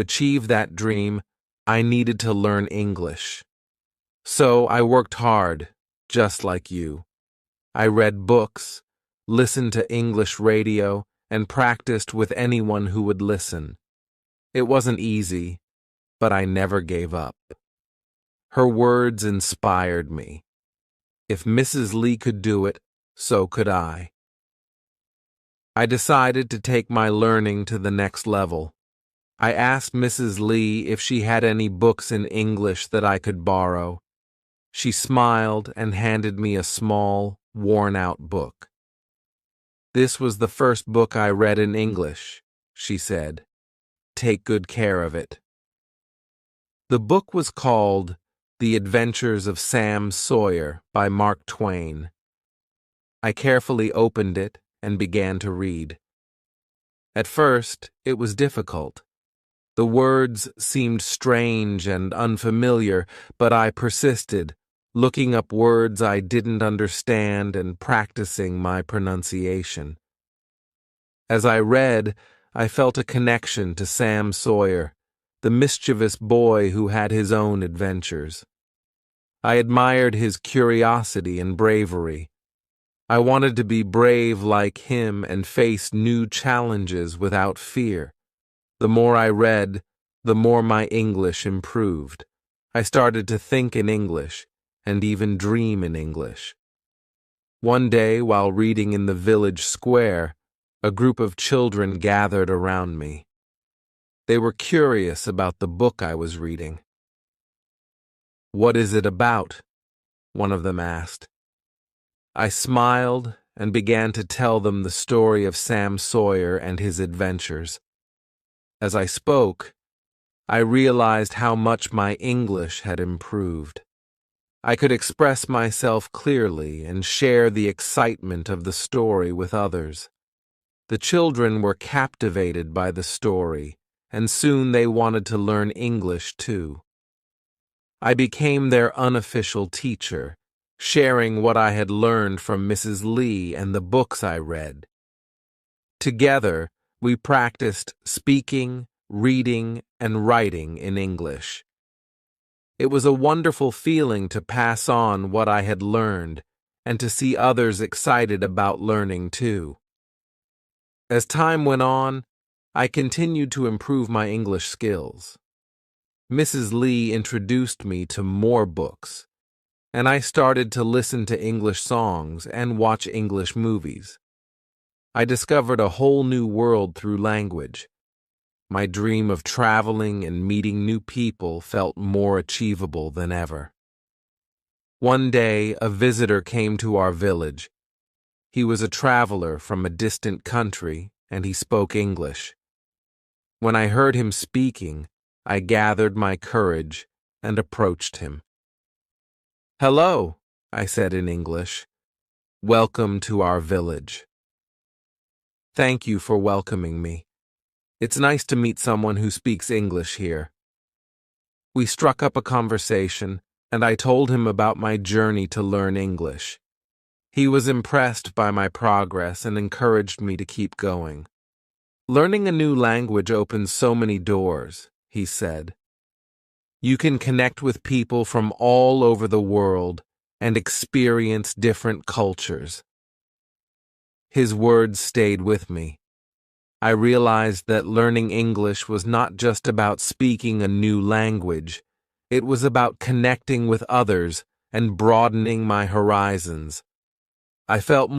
achieve that dream, I needed to learn English. So I worked hard, just like you. I read books, listened to English radio, and practiced with anyone who would listen. It wasn't easy, but I never gave up. Her words inspired me. If Mrs. Lee could do it, so could I. I decided to take my learning to the next level. I asked Mrs. Lee if she had any books in English that I could borrow. She smiled and handed me a small, worn-out book. "This was the first book I read in English," she said. "Take good care of it." The book was called The Adventures of Sam Sawyer by Mark Twain. I carefully opened it and began to read. At first, it was difficult. The words seemed strange and unfamiliar, but I persisted, looking up words I didn't understand and practicing my pronunciation. As I read, I felt a connection to Sam Sawyer, the mischievous boy who had his own adventures. I admired his curiosity and bravery. I wanted to be brave like him and face new challenges without fear. The more I read, the more my English improved. I started to think in English and even dream in English. One day, while reading in the village square, a group of children gathered around me. They were curious about the book I was reading. "What is it about?" one of them asked. I smiled and began to tell them the story of Sam Sawyer and his adventures. As I spoke, I realized how much my English had improved. I could express myself clearly and share the excitement of the story with others. The children were captivated by the story, and soon they wanted to learn English too. I became their unofficial teacher, sharing what I had learned from Mrs. Lee and the books I read. Together, we practiced speaking, reading, and writing in English. It was a wonderful feeling to pass on what I had learned and to see others excited about learning too. As time went on, I continued to improve my English skills. Mrs. Lee introduced me to more books, and I started to listen to English songs and watch English movies. I discovered a whole new world through language. My dream of traveling and meeting new people felt more achievable than ever. One day, a visitor came to our village. He was a traveler from a distant country, and he spoke English. When I heard him speaking, I gathered my courage and approached him. "Hello," I said in English. "Welcome to our village." "Thank you for welcoming me. It's nice to meet someone who speaks English here." We struck up a conversation, and I told him about my journey to learn English. He was impressed by my progress and encouraged me to keep going. "Learning a new language opens so many doors," he said. "You can connect with people from all over the world and experience different cultures." His words stayed with me. I realized that learning English was not just about speaking a new language. It was about connecting with others and broadening my horizons. I felt more